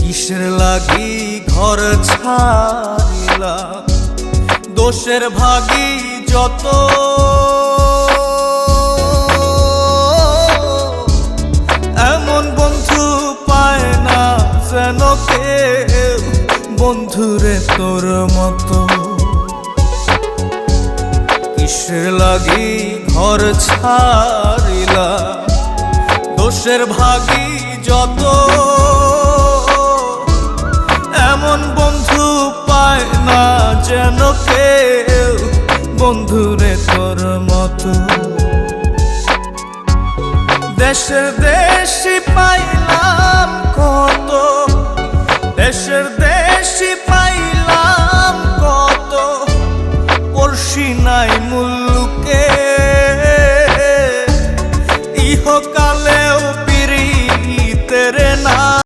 কিসের লাগি ঘর ছাড়িলা, দোষের ভাগী যত। এমন বন্ধু পায় না যেন কেউ, বন্ধুরে তোর মতো। কিসের লাগি ঘর ছাড়িলা, দোষের ভাগী যত। এমন বন্ধু পায় না যেন কেউ, বন্ধুরে তোর মতো। দেশের দেশি